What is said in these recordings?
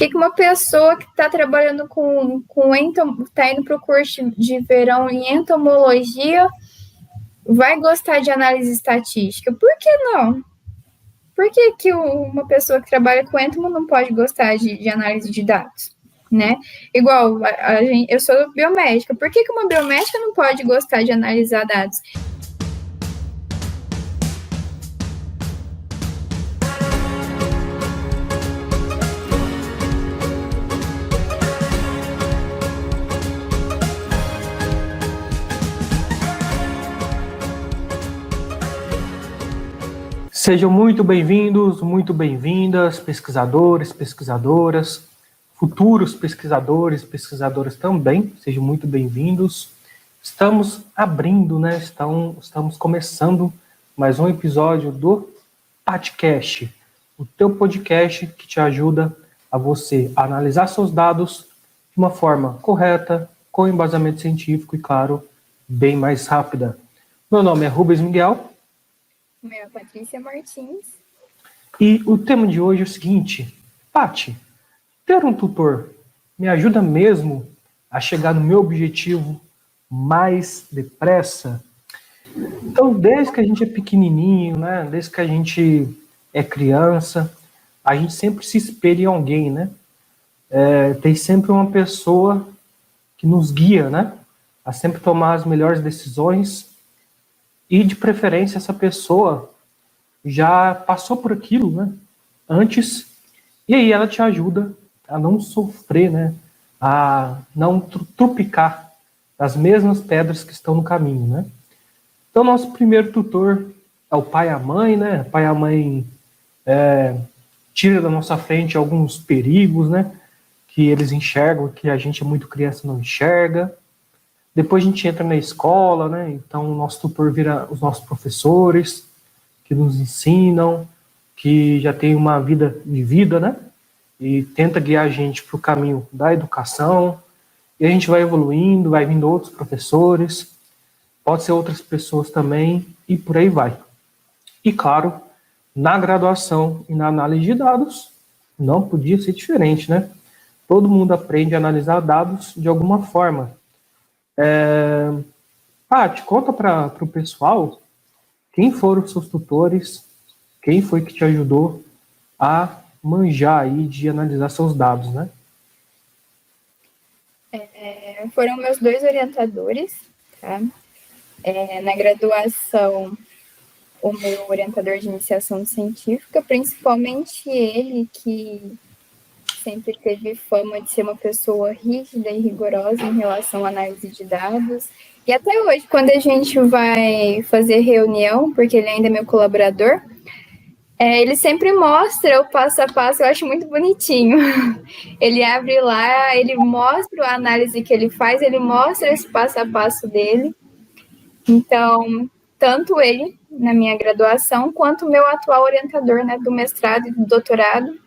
que uma pessoa que está trabalhando está indo para o curso de verão em entomologia vai gostar de análise estatística? Por que não? Por que uma pessoa que trabalha com entomo não pode gostar de análise de dados? Né? Igual, eu sou biomédica. Por que uma biomédica não pode gostar de analisar dados? Sejam muito bem-vindos, muito bem-vindas, pesquisadores, pesquisadoras, futuros pesquisadores, pesquisadoras também, sejam muito bem-vindos. Estamos abrindo, né? Estamos começando mais um episódio do PatCast, o teu podcast que te ajuda a você analisar seus dados de uma forma correta, com embasamento científico e, claro, bem mais rápida. Meu nome é Rubens Miguel. Meu é Patrícia Martins. E o tema de hoje é o seguinte: Paty, ter um tutor me ajuda mesmo a chegar no meu objetivo mais depressa? Então, desde que a gente é pequenininho, né, desde que a gente é criança, a gente sempre se espelha em alguém, né? Tem sempre uma pessoa que nos guia, né, a sempre tomar as melhores decisões e, de preferência, essa pessoa já passou por aquilo, né, antes, e aí ela te ajuda a não sofrer, né, a não tropicar as mesmas pedras que estão no caminho, né. Então, nosso primeiro tutor é o pai e a mãe, né, o pai e a mãe tira da nossa frente alguns perigos, né, que eles enxergam, que a gente é muito criança não enxerga. Depois a gente entra na escola, né, então o nosso tutor vira os nossos professores, que nos ensinam, que já tem uma vida de vida, né? E tenta guiar a gente para o caminho da educação. E a gente vai evoluindo, vai vindo outros professores, pode ser outras pessoas também, e por aí vai. E claro, na graduação e na análise de dados, não podia ser diferente, né? Todo mundo aprende a analisar dados de alguma forma. Paty, conta para o pessoal quem foram os seus tutores, quem foi que te ajudou a manjar aí de analisar seus dados, né? Foram meus dois orientadores, tá? Na graduação, o meu orientador de iniciação científica, principalmente ele, que sempre teve fama de ser uma pessoa rígida e rigorosa em relação à análise de dados. E até hoje, quando a gente vai fazer reunião, porque ele ainda é meu colaborador, ele sempre mostra o passo a passo, eu acho muito bonitinho. Ele abre lá, ele mostra a análise que ele faz, ele mostra esse passo a passo dele. Então, tanto ele, na minha graduação, quanto o meu atual orientador, né, do mestrado e do doutorado,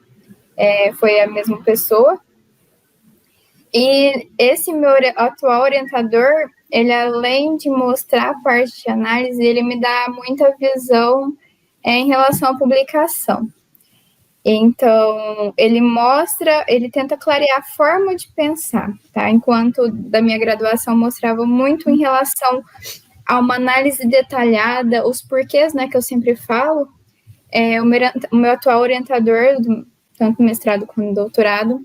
foi a mesma pessoa. E esse meu atual orientador, ele além de mostrar a parte de análise, ele me dá muita visão em relação à publicação. Então, ele tenta clarear a forma de pensar, tá? Enquanto da minha graduação mostrava muito em relação a uma análise detalhada, os porquês, né, que eu sempre falo, o meu atual orientador, tanto mestrado quanto doutorado,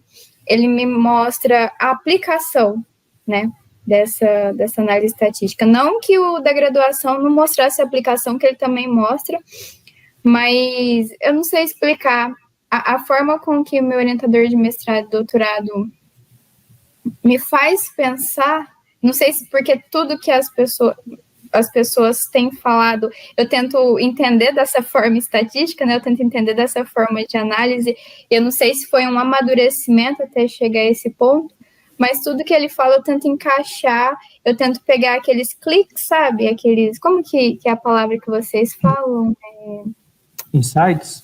ele me mostra a aplicação, né, dessa análise estatística. Não que o da graduação não mostrasse a aplicação, que ele também mostra, mas eu não sei explicar a forma com que o meu orientador de mestrado e doutorado me faz pensar, não sei se porque tudo que as pessoas têm falado, eu tento entender dessa forma estatística, né? Eu tento entender dessa forma de análise. Eu não sei se foi um amadurecimento até chegar a esse ponto, mas tudo que ele fala eu tento encaixar, eu tento pegar aqueles cliques, sabe? Aqueles, como que é a palavra que vocês falam? Insights?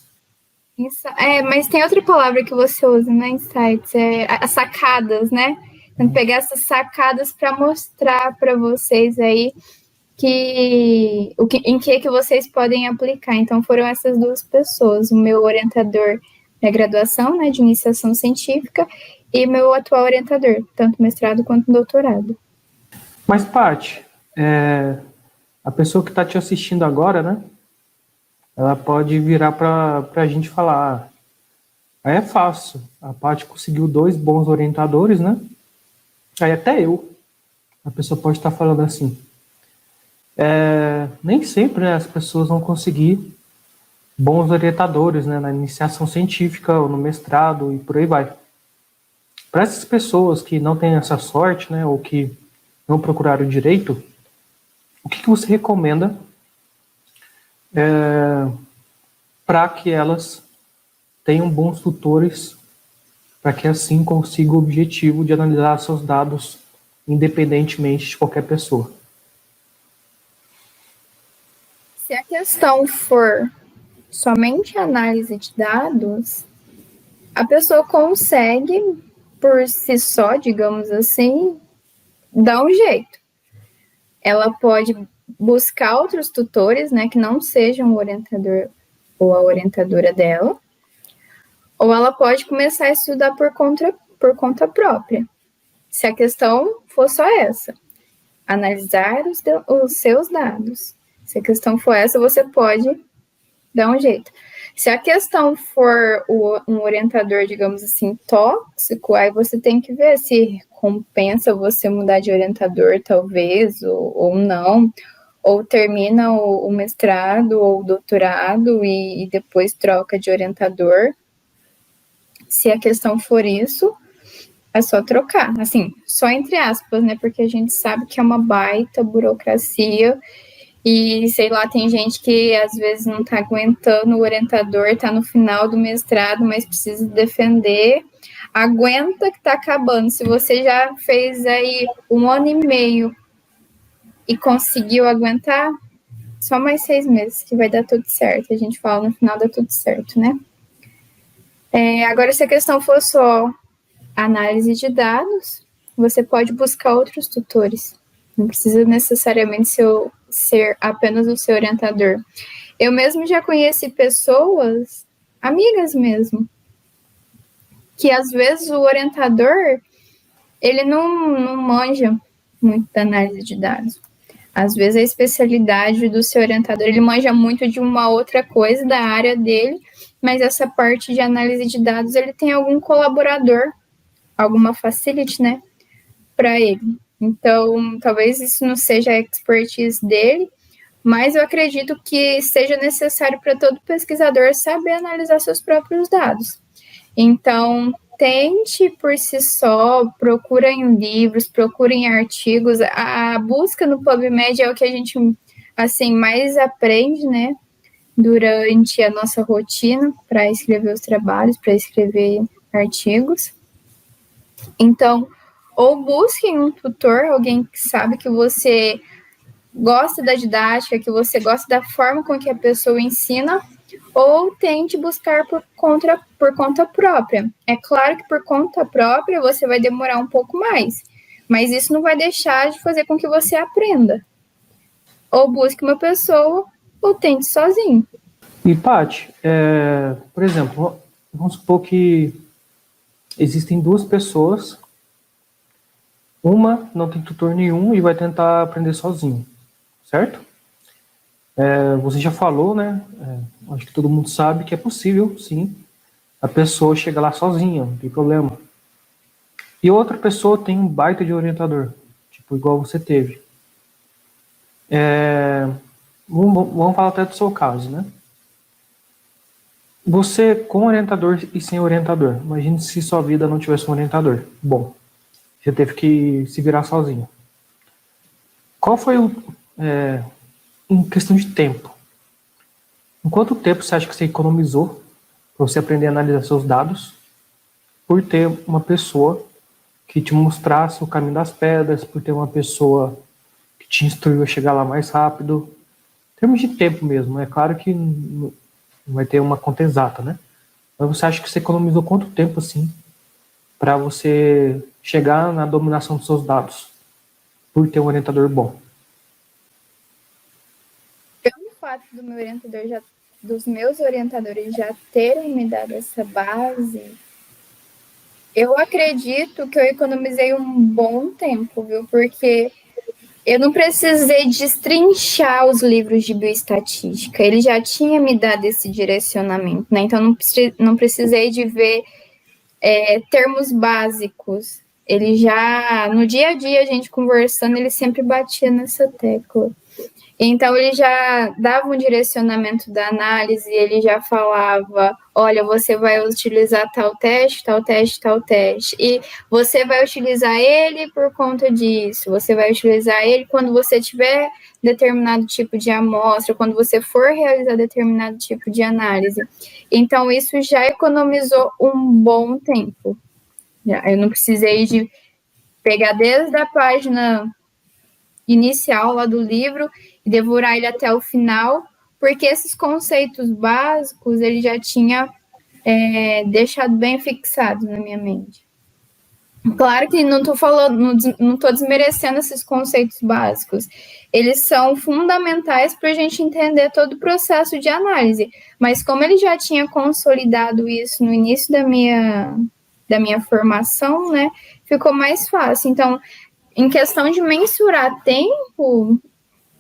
Mas tem outra palavra que você usa, né? Insights, as sacadas, né? Tento pegar essas sacadas para mostrar para vocês aí em que vocês podem aplicar. Então, foram essas duas pessoas, o meu orientador minha graduação, né, de iniciação científica, e meu atual orientador, tanto mestrado quanto doutorado. Mas, Paty, a pessoa que está te assistindo agora, né? Ela pode virar para a gente falar: aí é fácil, a Paty conseguiu 2 bons orientadores, né? Aí até eu. A pessoa pode estar falando assim: nem sempre, né, as pessoas vão conseguir bons orientadores, né, na iniciação científica ou no mestrado e por aí vai. Para essas pessoas que não têm essa sorte, né, ou que não procuraram direito, o que você recomenda para que elas tenham bons tutores, para que assim consiga o objetivo de analisar seus dados independentemente de qualquer pessoa? Se a questão for somente análise de dados, a pessoa consegue, por si só, digamos assim, dar um jeito. Ela pode buscar outros tutores, né, que não sejam o orientador ou a orientadora dela, ou ela pode começar a estudar por conta própria. Se a questão for só essa, analisar os seus dados. Se a questão for essa, você pode dar um jeito. Se a questão for um orientador, digamos assim, tóxico, aí você tem que ver se compensa você mudar de orientador, talvez, ou não, ou termina o mestrado ou o doutorado e depois troca de orientador. Se a questão for isso, é só trocar, assim, só entre aspas, né, porque a gente sabe que é uma baita burocracia e, sei lá, tem gente que às vezes não tá aguentando o orientador, tá no final do mestrado, mas precisa defender. Aguenta que tá acabando. Se você já fez aí 1 ano e meio e conseguiu aguentar, só mais 6 meses que vai dar tudo certo. A gente fala no final dá tudo certo, né? Agora, se a questão for só análise de dados, você pode buscar outros tutores. Não precisa necessariamente ser apenas o seu orientador. Eu mesmo já conheci pessoas, amigas mesmo, que às vezes o orientador, ele não manja muito da análise de dados. Às vezes a especialidade do seu orientador, ele manja muito de uma outra coisa da área dele, mas essa parte de análise de dados, ele tem algum colaborador, alguma facility, né, para ele. Então, talvez isso não seja a expertise dele, mas eu acredito que seja necessário para todo pesquisador saber analisar seus próprios dados. Então, tente por si só, procura em livros, procura em artigos. A busca no PubMed é o que a gente assim mais aprende, né, durante a nossa rotina para escrever os trabalhos, para escrever artigos. Então, ou busquem um tutor, alguém que sabe que você gosta da didática, que você gosta da forma com que a pessoa ensina, ou tente buscar por conta própria. É claro que por conta própria você vai demorar um pouco mais, mas isso não vai deixar de fazer com que você aprenda. Ou busque uma pessoa, ou tente sozinho. E, Paty, por exemplo, vamos supor que existem 2 pessoas, uma não tem tutor nenhum e vai tentar aprender sozinho, certo? Você já falou, né? Acho que todo mundo sabe que é possível, sim, a pessoa chegar lá sozinha, não tem problema. E outra pessoa tem um baita de orientador, tipo, igual você teve. Vamos falar até do seu caso, né? Você com orientador e sem orientador. Imagine se sua vida não tivesse um orientador. Bom, você teve que se virar sozinho. Qual foi em questão de tempo? Em quanto tempo você acha que você economizou para você aprender a analisar seus dados por ter uma pessoa que te mostrasse o caminho das pedras, por ter uma pessoa que te instruiu a chegar lá mais rápido? Em termos de tempo mesmo, é claro que não vai ter uma conta exata, né? Mas você acha que você economizou quanto tempo, assim, para você chegar na dominação dos seus dados por ter um orientador bom? Pelo fato do meu orientador já dos meus orientadores já terem me dado essa base, eu acredito que eu economizei um bom tempo, viu? Porque eu não precisei destrinchar os livros de bioestatística, ele já tinha me dado esse direcionamento, né? Então não precisei de ver termos básicos. Ele já, no dia a dia, a gente conversando, ele sempre batia nessa tecla. Então, ele já dava um direcionamento da análise, ele já falava, olha, você vai utilizar tal teste, tal teste, tal teste, e você vai utilizar ele por conta disso, você vai utilizar ele quando você tiver determinado tipo de amostra, quando você for realizar determinado tipo de análise. Então, isso já economizou um bom tempo. Eu não precisei de pegar desde a página inicial lá do livro e devorar ele até o final, porque esses conceitos básicos ele já tinha deixado bem fixados na minha mente. Claro que não estou falando, não estou desmerecendo esses conceitos básicos. Eles são fundamentais para a gente entender todo o processo de análise. Mas como ele já tinha consolidado isso no início da minha formação, né, ficou mais fácil. Então, em questão de mensurar tempo,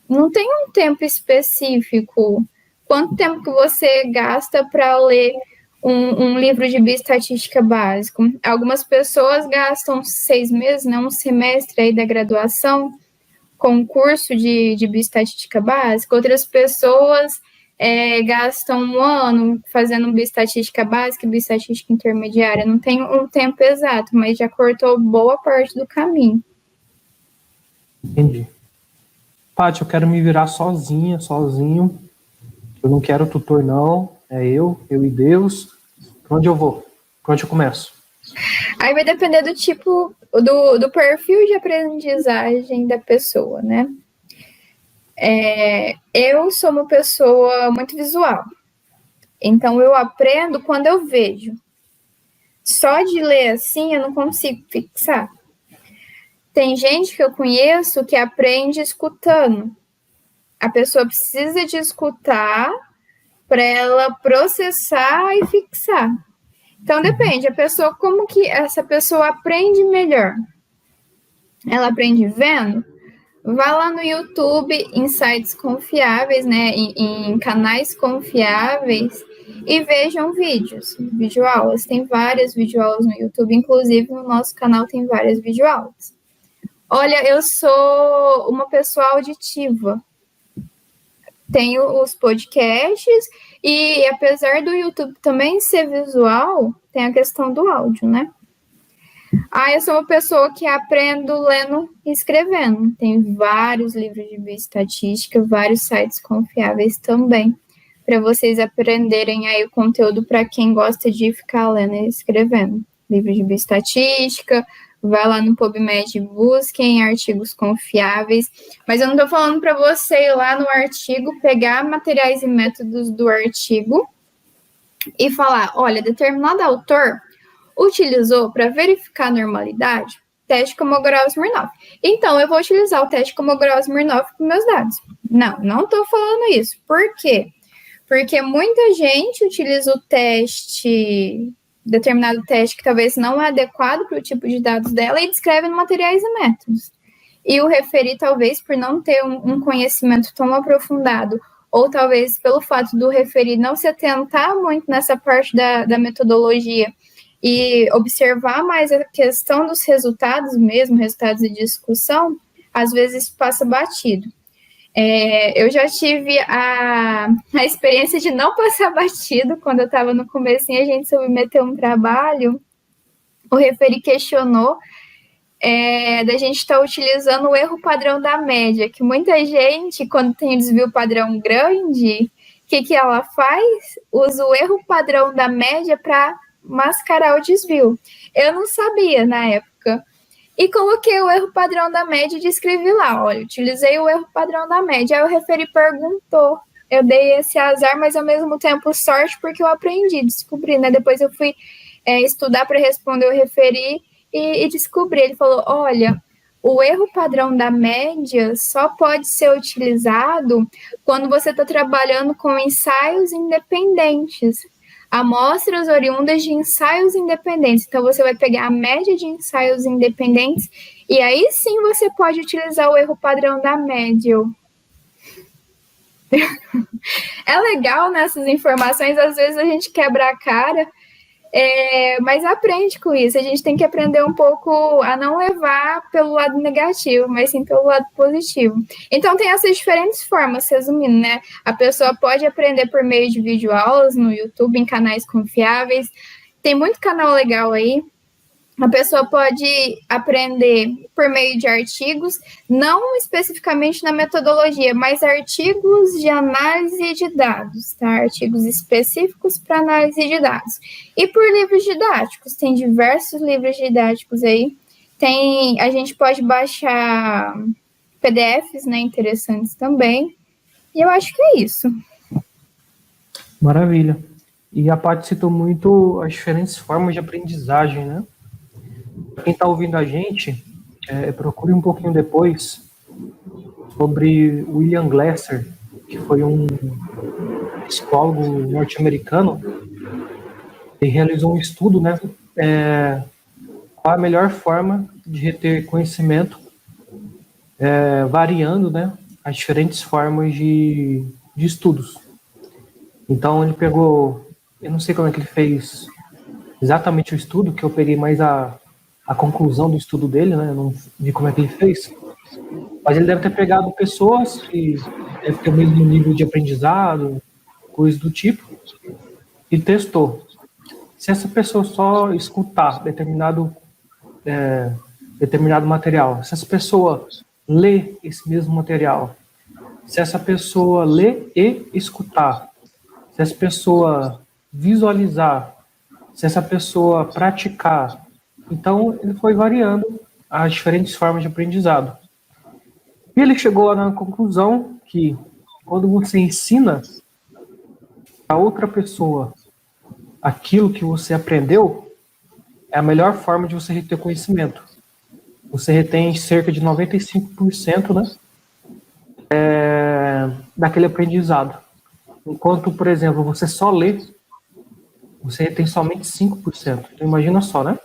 não tem um tempo específico. Quanto tempo que você gasta para ler um livro de bioestatística básico? Algumas pessoas gastam 6 meses, né, um semestre aí da graduação, com um curso de bioestatística básica. Outras pessoas gastam 1 ano fazendo bioestatística básica e bioestatística intermediária. Não tem um tempo exato, mas já cortou boa parte do caminho. Entendi. Paty, eu quero me virar sozinho. Eu não quero tutor, não. É eu e Deus. Pra onde eu vou? Pra onde eu começo? Aí vai depender do tipo, do perfil de aprendizagem da pessoa, né? Eu sou uma pessoa muito visual. Então, eu aprendo quando eu vejo. Só de ler assim, eu não consigo fixar. Tem gente que eu conheço que aprende escutando. A pessoa precisa de escutar para ela processar e fixar. Então, depende. A pessoa, como que essa pessoa aprende melhor? Ela aprende vendo? Vá lá no YouTube, em sites confiáveis, né? Em canais confiáveis e vejam vídeos, videoaulas. Tem várias videoaulas no YouTube, inclusive no nosso canal tem várias videoaulas. Olha, eu sou uma pessoa auditiva. Tenho os podcasts e, apesar do YouTube também ser visual, tem a questão do áudio, né? Eu sou uma pessoa que aprendo lendo e escrevendo. Tem vários livros de bioestatística, vários sites confiáveis também, para vocês aprenderem aí o conteúdo para quem gosta de ficar lendo e escrevendo. Livros de bioestatística, vai lá no PubMed e busquem artigos confiáveis. Mas eu não estou falando para você ir lá no artigo, pegar materiais e métodos do artigo e falar, olha, determinado autor utilizou para verificar a normalidade teste Kolmogorov-Smirnov. Então, eu vou utilizar o teste Kolmogorov-Smirnov para meus dados. Não estou falando isso. Por quê? Porque muita gente utiliza o determinado teste que talvez não é adequado para o tipo de dados dela e descreve no materiais e métodos. E o referi, talvez, por não ter um conhecimento tão aprofundado, ou talvez pelo fato do referi não se atentar muito nessa parte da metodologia e observar mais a questão dos resultados mesmo, resultados de discussão, às vezes passa batido. Eu já tive a experiência de não passar batido quando eu estava no comecinho, a gente submeteu um trabalho, o referi questionou da gente estar utilizando o erro padrão da média, que muita gente, quando tem desvio padrão grande, o que ela faz? Usa o erro padrão da média para mascarar o desvio. Eu não sabia na época. E coloquei o erro padrão da média e descrevi lá, olha, utilizei o erro padrão da média. Aí o referi perguntou. Eu dei esse azar, mas ao mesmo tempo sorte, porque eu aprendi, descobri, né? Depois eu fui estudar para responder o referi e descobri. Ele falou, olha, o erro padrão da média só pode ser utilizado quando você está trabalhando com ensaios independentes, amostras oriundas de ensaios independentes. Então, você vai pegar a média de ensaios independentes e aí sim você pode utilizar o erro padrão da média. É legal nessas informações, às vezes a gente quebra a cara, mas aprende com isso. A gente tem que aprender um pouco a não levar pelo lado negativo, mas sim pelo lado positivo. Então, tem essas diferentes formas, resumindo, né? A pessoa pode aprender por meio de videoaulas no YouTube, em canais confiáveis. Tem muito canal legal aí. A pessoa pode aprender por meio de artigos, não especificamente na metodologia, mas artigos de análise de dados, tá? Artigos específicos para análise de dados. E por livros didáticos, tem diversos livros didáticos aí. A gente pode baixar PDFs, né, interessantes também. E eu acho que é isso. Maravilha. E a Paty citou muito as diferentes formas de aprendizagem, né? Para quem está ouvindo a gente, procure um pouquinho depois sobre William Glasser, que foi um psicólogo norte-americano, e realizou um estudo, né? Qual a melhor forma de reter conhecimento, variando, né, as diferentes formas de estudos. Então, ele pegou, eu não sei como é que ele fez exatamente o estudo, que eu peguei mais a conclusão do estudo dele, né? Eu não vi como é que ele fez. Mas ele deve ter pegado pessoas que devem ter o mesmo nível de aprendizado, coisas do tipo, e testou. Se essa pessoa só escutar determinado material, se essa pessoa lê esse mesmo material, se essa pessoa lê e escutar, se essa pessoa visualizar, se essa pessoa praticar, então ele foi variando as diferentes formas de aprendizado. E ele chegou na conclusão que quando você ensina a outra pessoa aquilo que você aprendeu, é a melhor forma de você reter conhecimento. Você retém cerca de 95%, né, daquele aprendizado. Enquanto, por exemplo, você só lê, você retém somente 5%. Então imagina só, né?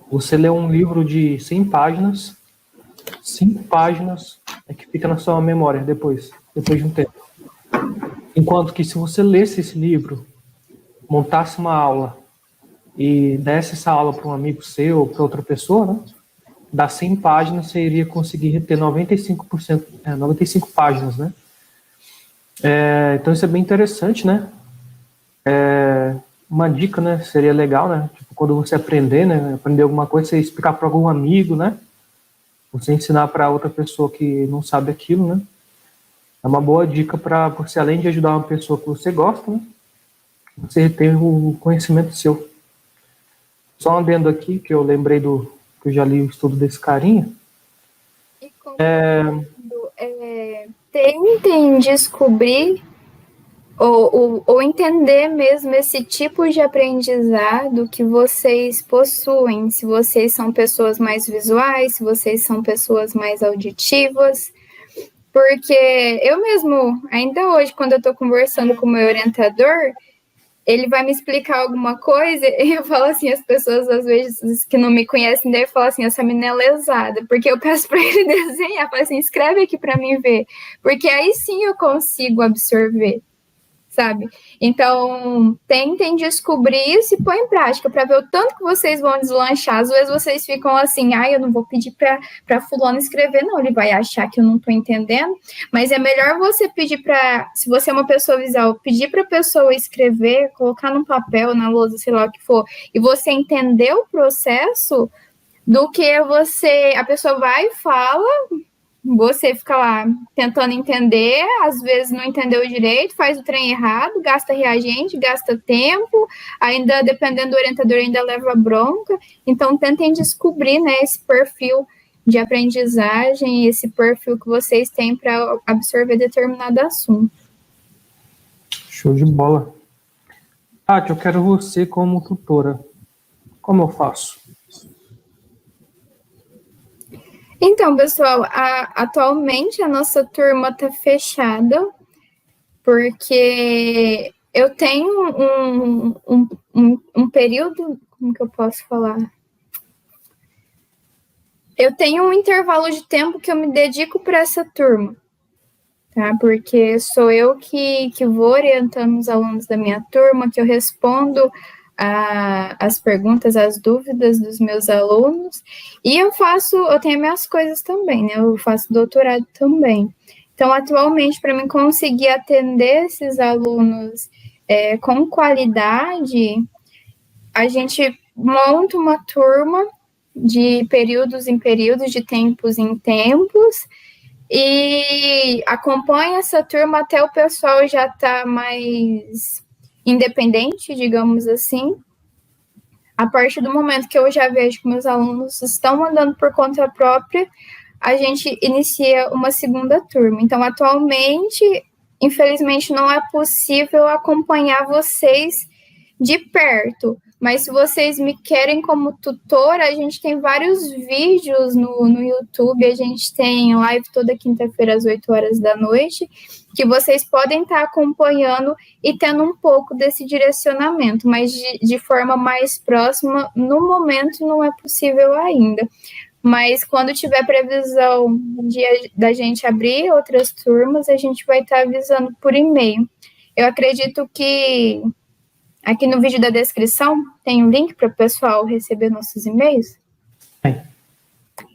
Você lê um livro de 100 páginas, 5 páginas é que fica na sua memória depois de um tempo. Enquanto que se você lesse esse livro, montasse uma aula e desse essa aula para um amigo seu ou para outra pessoa, né? Das 100 páginas você iria conseguir reter 95%, 95 páginas, né? Então isso é bem interessante, né? Uma dica, né? Seria legal, né? Tipo, quando você aprender, né? Aprender alguma coisa, você explicar para algum amigo, né? Você ensinar para outra pessoa que não sabe aquilo, né? É uma boa dica para você, além de ajudar uma pessoa que você gosta, né? Você ter o conhecimento seu. Só um adendo aqui, que eu lembrei que eu já li o estudo desse carinha. E tentem descobrir ou entender mesmo esse tipo de aprendizado que vocês possuem, se vocês são pessoas mais visuais, se vocês são pessoas mais auditivas, porque eu mesmo, ainda hoje, quando eu estou conversando com o meu orientador, ele vai me explicar alguma coisa e eu falo assim, as pessoas às vezes que não me conhecem devem falar assim, essa menina é lesada, porque eu peço para ele desenhar, falo assim, escreve aqui para mim ver, porque aí sim eu consigo absorver, sabe? Então, tentem descobrir isso e põe em prática para ver o tanto que vocês vão deslanchar. Às vezes vocês ficam assim, eu não vou pedir para fulano escrever, não, ele vai achar que eu não estou entendendo, mas é melhor você pedir para, se você é uma pessoa visual, pedir para a pessoa escrever, colocar num papel, na lousa, sei lá o que for, e você entender o processo, do que a pessoa vai e fala, você fica lá tentando entender, às vezes não entendeu direito, faz o trem errado, gasta reagente, gasta tempo, ainda dependendo do orientador ainda leva bronca. Então tentem descobrir, né, esse perfil de aprendizagem, esse perfil que vocês têm para absorver determinado assunto. Show de bola. Tati, eu quero você como tutora. Como eu faço? Então, pessoal, atualmente a nossa turma está fechada, porque eu tenho um período, como que eu posso falar? Eu tenho um intervalo de tempo que eu me dedico para essa turma, tá? Porque sou eu que vou orientando os alunos da minha turma, que eu respondo as perguntas, as dúvidas dos meus alunos, e eu tenho minhas coisas também, né? Eu faço doutorado também. Então, atualmente, para mim conseguir atender esses alunos com qualidade, a gente monta uma turma de períodos em períodos, de tempos em tempos, e acompanha essa turma até o pessoal já estar mais independente, digamos assim. A partir do momento que eu já vejo que meus alunos estão andando por conta própria, a gente inicia uma segunda turma. Então, atualmente, infelizmente, não é possível acompanhar vocês de perto, mas se vocês me querem como tutora, a gente tem vários vídeos no YouTube, a gente tem live toda quinta-feira às 8 horas da noite, que vocês podem estar acompanhando e tendo um pouco desse direcionamento, mas de forma mais próxima, no momento não é possível ainda. Mas quando tiver previsão da gente abrir outras turmas, a gente vai estar avisando por e-mail. Eu acredito que aqui no vídeo da descrição tem um link para o pessoal receber nossos e-mails.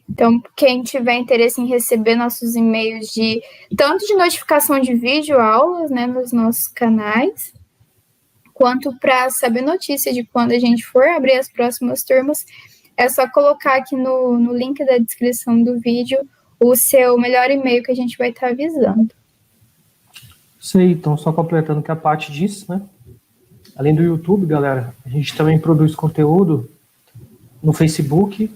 Então, quem tiver interesse em receber nossos e-mails tanto de notificação de vídeo, aulas, né, nos nossos canais, quanto para saber notícia de quando a gente for abrir as próximas turmas, é só colocar aqui no link da descrição do vídeo o seu melhor e-mail que a gente vai estar avisando. Sei, então só completando o que a Paty disse, né? Além do YouTube, galera, a gente também produz conteúdo no Facebook,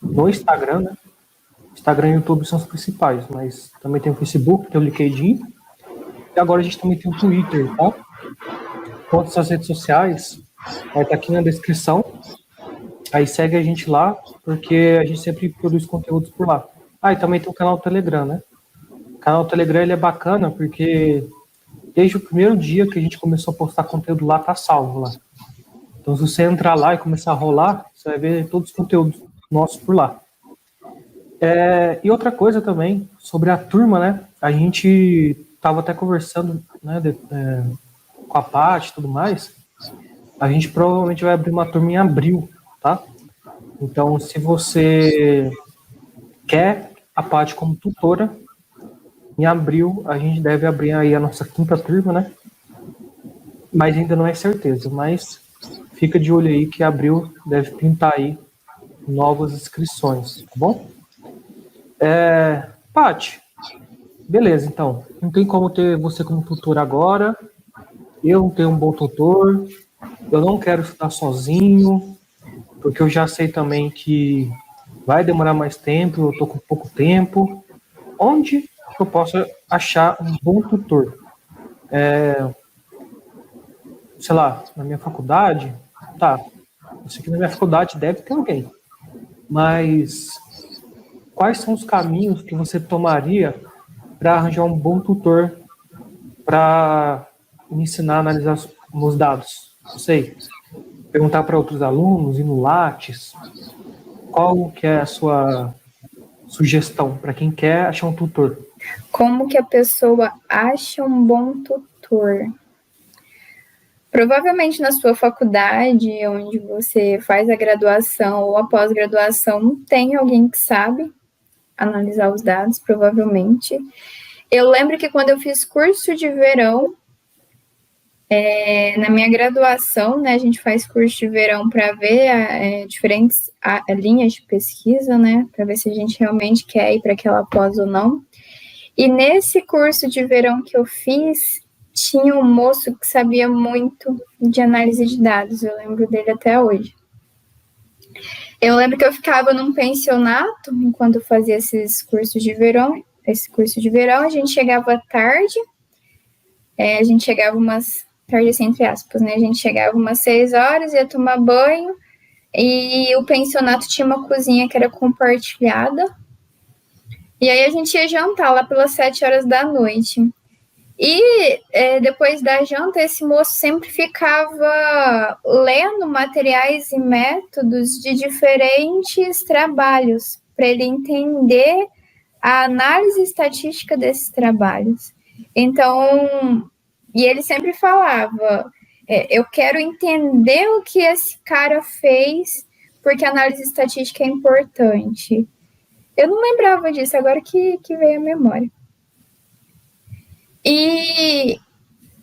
no Instagram, né? Instagram e YouTube são os principais, mas também tem o Facebook, tem o LinkedIn, e agora a gente também tem o Twitter, tá? Todas as redes sociais vai estar aqui na descrição. Aí segue a gente lá, porque a gente sempre produz conteúdos por lá. E também tem o canal Telegram, né? O canal Telegram ele é bacana porque desde o primeiro dia que a gente começou a postar conteúdo lá, tá salvo lá. Então, se você entrar lá e começar a rolar, você vai ver todos os conteúdos nossos por lá. E outra coisa também, sobre a turma, né? A gente estava até conversando, né, com a Paty e tudo mais. A gente provavelmente vai abrir uma turma em abril, tá? Então, se você quer a Paty como tutora, em abril a gente deve abrir aí a nossa quinta turma, né? Mas ainda não é certeza, mas fica de olho aí que abril deve pintar aí novas inscrições, tá bom? Paty, beleza, então. Não tem como ter você como tutor agora. Eu não tenho um bom tutor. Eu não quero estudar sozinho, porque eu já sei também que vai demorar mais tempo, eu tô com pouco tempo. Onde eu posso achar um bom tutor? Sei lá, na minha faculdade? Tá, eu sei que na minha faculdade deve ter alguém. Mas quais são os caminhos que você tomaria para arranjar um bom tutor para me ensinar a analisar os dados? Não sei, perguntar para outros alunos, ir no Lattes. Qual que é a sua sugestão para quem quer achar um tutor? Como que a pessoa acha um bom tutor? Provavelmente na sua faculdade, onde você faz a graduação ou a pós-graduação, tem alguém que sabe analisar os dados, provavelmente. Eu lembro que quando eu fiz curso de verão, na minha graduação, né, a gente faz curso de verão para ver diferentes linhas de pesquisa, né, para ver se a gente realmente quer ir para aquela pós ou não. E nesse curso de verão que eu fiz, tinha um moço que sabia muito de análise de dados, eu lembro dele até hoje. Eu lembro que eu ficava num pensionato enquanto eu fazia esses cursos de verão. Esse curso de verão, a gente chegava tarde, a gente chegava umas, tarde assim, entre aspas, né? A gente chegava umas 6 horas, ia tomar banho, e o pensionato tinha uma cozinha que era compartilhada. E aí a gente ia jantar lá pelas 7 horas da noite. E depois da janta, esse moço sempre ficava lendo materiais e métodos de diferentes trabalhos, para ele entender a análise estatística desses trabalhos. Então, e ele sempre falava, eu quero entender o que esse cara fez, porque a análise estatística é importante. Eu não lembrava disso, agora que veio a memória. E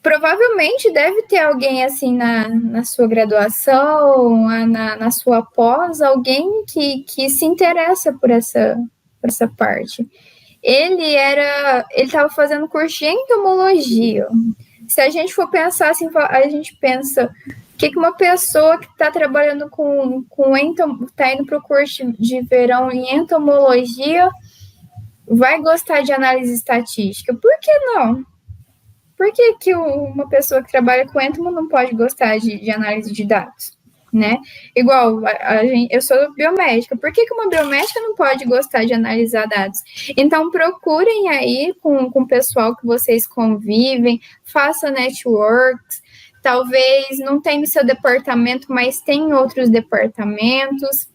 provavelmente deve ter alguém assim na sua graduação, na sua pós, alguém que se interessa por essa parte. Ele estava fazendo curso de entomologia. Se a gente for pensar assim, a gente pensa o que uma pessoa que está trabalhando está indo para o curso de verão em entomologia vai gostar de análise estatística. Por que não? Por que uma pessoa que trabalha com entomo não pode gostar de análise de dados? Né? Igual, eu sou biomédica. Por que uma biomédica não pode gostar de analisar dados? Então, procurem aí com o pessoal que vocês convivem, façam networks. Talvez não tenha no seu departamento, mas tem em outros departamentos.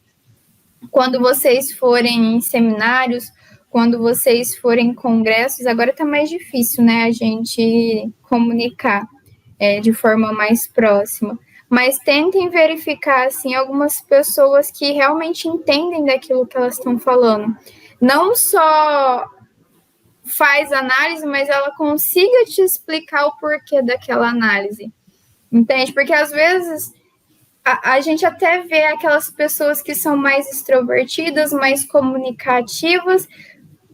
Quando vocês forem em seminários, quando vocês forem em congressos, agora está mais difícil, né, a gente comunicar de forma mais próxima. Mas tentem verificar, assim, algumas pessoas que realmente entendem daquilo que elas estão falando. Não só faz análise, mas ela consiga te explicar o porquê daquela análise. Entende? Porque, às vezes, a gente até vê aquelas pessoas que são mais extrovertidas, mais comunicativas,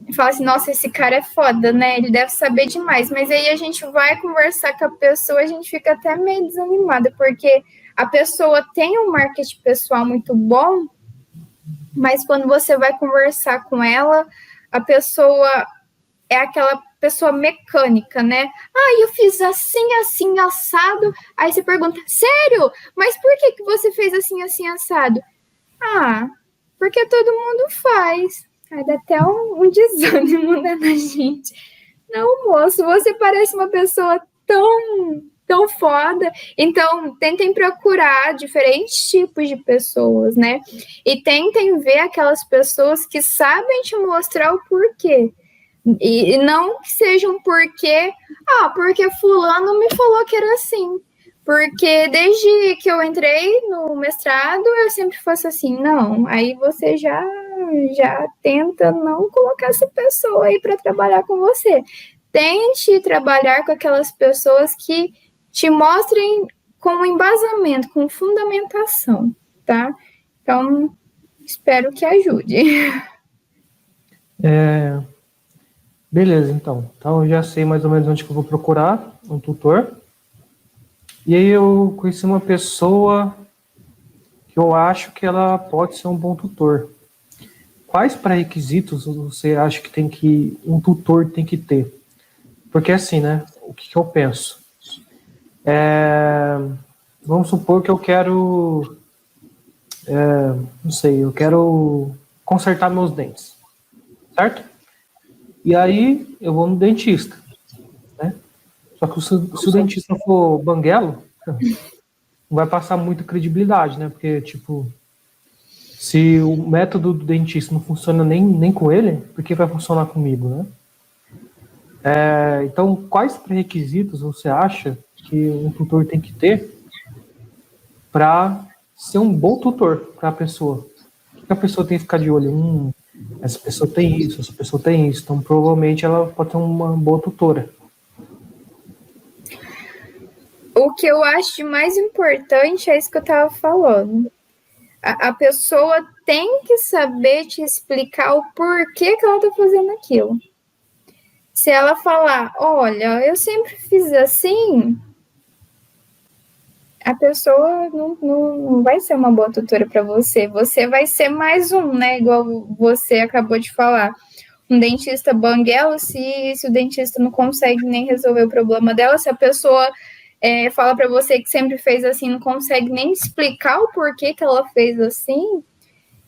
e fala assim, nossa, esse cara é foda, né? Ele deve saber demais. Mas aí a gente vai conversar com a pessoa, a gente fica até meio desanimada, porque a pessoa tem um marketing pessoal muito bom, mas quando você vai conversar com ela, a pessoa é aquela pessoa mecânica, né? Eu fiz assim, assim, assado. Aí você pergunta, sério? Mas por que você fez assim, assim, assado? Porque todo mundo faz. Aí dá até um desânimo, né, na gente. Não, moço, você parece uma pessoa tão foda. Então, tentem procurar diferentes tipos de pessoas, né? E tentem ver aquelas pessoas que sabem te mostrar o porquê. E não que seja um porquê, porque fulano me falou que era assim. Porque desde que eu entrei no mestrado, eu sempre faço assim. Não, aí você já tenta não colocar essa pessoa aí para trabalhar com você. Tente trabalhar com aquelas pessoas que te mostrem com embasamento, com fundamentação, tá? Então, espero que ajude. Beleza, então. Então, eu já sei mais ou menos onde que eu vou procurar um tutor. E aí eu conheci uma pessoa que eu acho que ela pode ser um bom tutor. Quais pré-requisitos você acha que um tutor tem que ter? Porque assim, né? O que eu penso? Vamos supor que eu quero... não sei, eu quero consertar meus dentes. Certo? E aí eu vou no dentista. Né? Só que se o dentista for banguelo, não vai passar muita credibilidade, né? Porque, tipo... Se o método do dentista não funciona nem com ele, por que vai funcionar comigo, né? Então, quais pré-requisitos você acha que um tutor tem que ter para ser um bom tutor para a pessoa? O que a pessoa tem que ficar de olho? Essa pessoa tem isso, essa pessoa tem isso. Então, provavelmente, ela pode ser uma boa tutora. O que eu acho de mais importante é isso que eu estava falando. A pessoa tem que saber te explicar o porquê que ela está fazendo aquilo. Se ela falar, olha, eu sempre fiz assim, a pessoa não vai ser uma boa tutora para você. Você vai ser mais um, né? Igual você acabou de falar. Um dentista banguelo, se o dentista não consegue nem resolver o problema dela, se a pessoa fala para você que sempre fez assim, não consegue nem explicar o porquê que ela fez assim,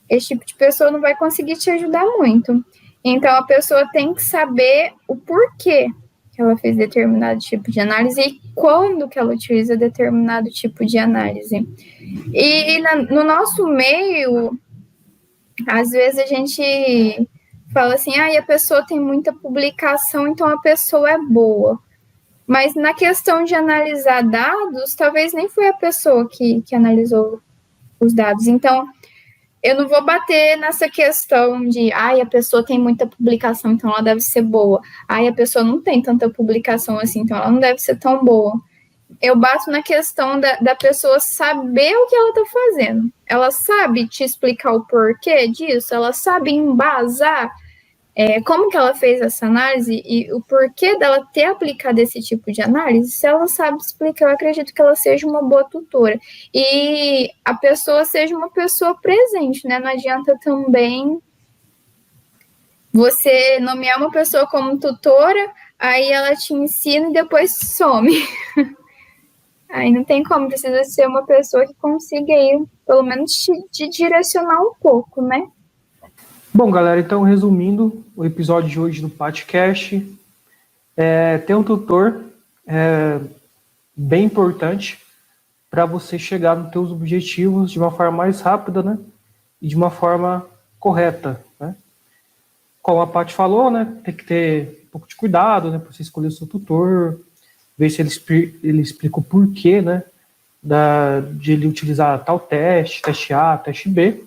esse tipo de pessoa não vai conseguir te ajudar muito. Então, a pessoa tem que saber o porquê que ela fez determinado tipo de análise e quando que ela utiliza determinado tipo de análise. E no nosso meio, às vezes a gente fala assim, a pessoa tem muita publicação, então a pessoa é boa. Mas na questão de analisar dados, talvez nem foi a pessoa que analisou os dados. Então, eu não vou bater nessa questão de, a pessoa tem muita publicação, então ela deve ser boa. A pessoa não tem tanta publicação assim, então ela não deve ser tão boa. Eu bato na questão da pessoa saber o que ela está fazendo. Ela sabe te explicar o porquê disso? Ela sabe embasar como que ela fez essa análise e o porquê dela ter aplicado esse tipo de análise? Se ela sabe explicar, eu acredito que ela seja uma boa tutora. E a pessoa seja uma pessoa presente, né? Não adianta também você nomear uma pessoa como tutora, aí ela te ensina e depois some. Aí não tem como, precisa ser uma pessoa que consiga aí, pelo menos te direcionar um pouco, né? Bom, galera, então resumindo o episódio de hoje do podcast, ter um tutor bem importante para você chegar nos seus objetivos de uma forma mais rápida, né? E de uma forma correta, né? Como a Paty falou, né? Tem que ter um pouco de cuidado, né? Para você escolher o seu tutor, ver se ele explica o porquê, né? De ele utilizar tal teste A, teste B.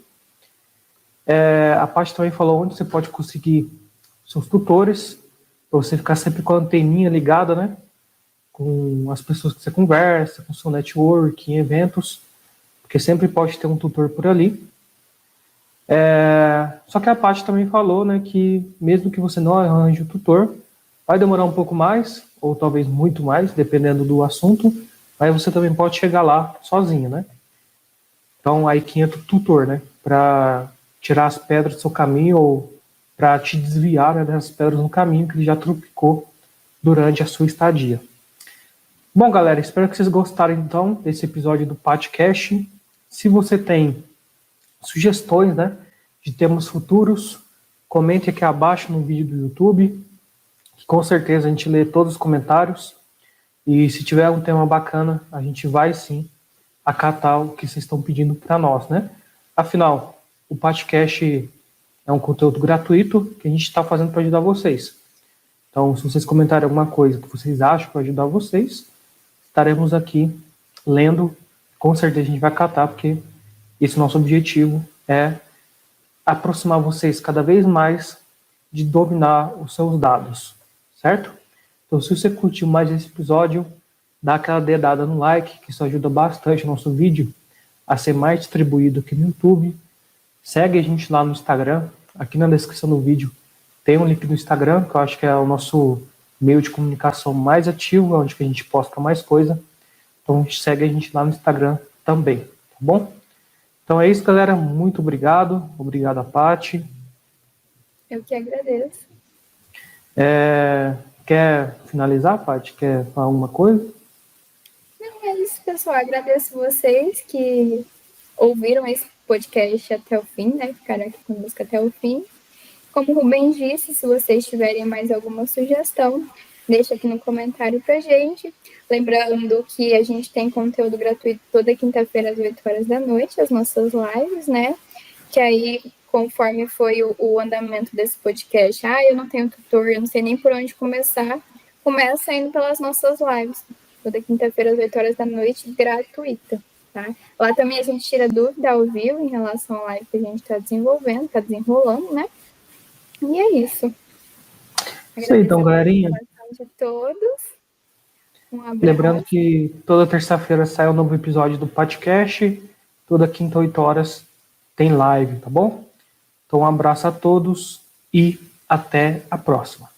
A Paty também falou onde você pode conseguir seus tutores, para você ficar sempre com a anteninha ligada, né? Com as pessoas que você conversa, com o seu network, em eventos, porque sempre pode ter um tutor por ali. Só que a Paty também falou, né, que mesmo que você não arranje o tutor, vai demorar um pouco mais, ou talvez muito mais, dependendo do assunto, mas você também pode chegar lá sozinho, né? Então aí que entra o tutor, né, para tirar as pedras do seu caminho ou para te desviar, né, das pedras no caminho que ele já tropicou durante a sua estadia. Bom, galera, espero que vocês gostaram então desse episódio do podcast. Se você tem sugestões, né, de temas futuros, comente aqui abaixo no vídeo do YouTube, que com certeza a gente lê todos os comentários. E se tiver um tema bacana, a gente vai sim acatar o que vocês estão pedindo para nós, né? Afinal, o podcast é um conteúdo gratuito que a gente está fazendo para ajudar vocês. Então, se vocês comentarem alguma coisa que vocês acham para ajudar vocês, estaremos aqui lendo. Com certeza a gente vai acatar, porque esse nosso objetivo é aproximar vocês cada vez mais de dominar os seus dados, certo? Então, se você curtiu mais esse episódio, dá aquela dedada no like, que isso ajuda bastante o nosso vídeo a ser mais distribuído aqui no YouTube. Segue a gente lá no Instagram. Aqui na descrição do vídeo tem um link do Instagram, que eu acho que é o nosso meio de comunicação mais ativo, onde que a gente posta mais coisa. Então segue a gente lá no Instagram também, tá bom? Então é isso, galera. Muito obrigado. Obrigado a Paty. Eu que agradeço. Quer finalizar, Paty? Quer falar alguma coisa? Não, é isso, pessoal. Agradeço vocês que ouviram esse podcast até o fim, né? Ficaram aqui conosco até o fim. Como o Rubem disse, se vocês tiverem mais alguma sugestão, deixa aqui no comentário pra gente. Lembrando que a gente tem conteúdo gratuito toda quinta-feira às 8 horas da noite, as nossas lives, né? Que aí, conforme foi o andamento desse podcast, eu não tenho tutor, eu não sei nem por onde começar, começa indo pelas nossas lives. Toda quinta-feira às 8 horas da noite, gratuita. Tá? Lá também a gente tira dúvida ao vivo em relação à live que a gente está desenvolvendo, está desenrolando, né? E é isso. Isso aí, então, galerinha. De todos. Um abraço. Lembrando que toda terça-feira sai um novo episódio do podcast. Toda quinta, 8 horas, tem live, tá bom? Então, um abraço a todos e até a próxima.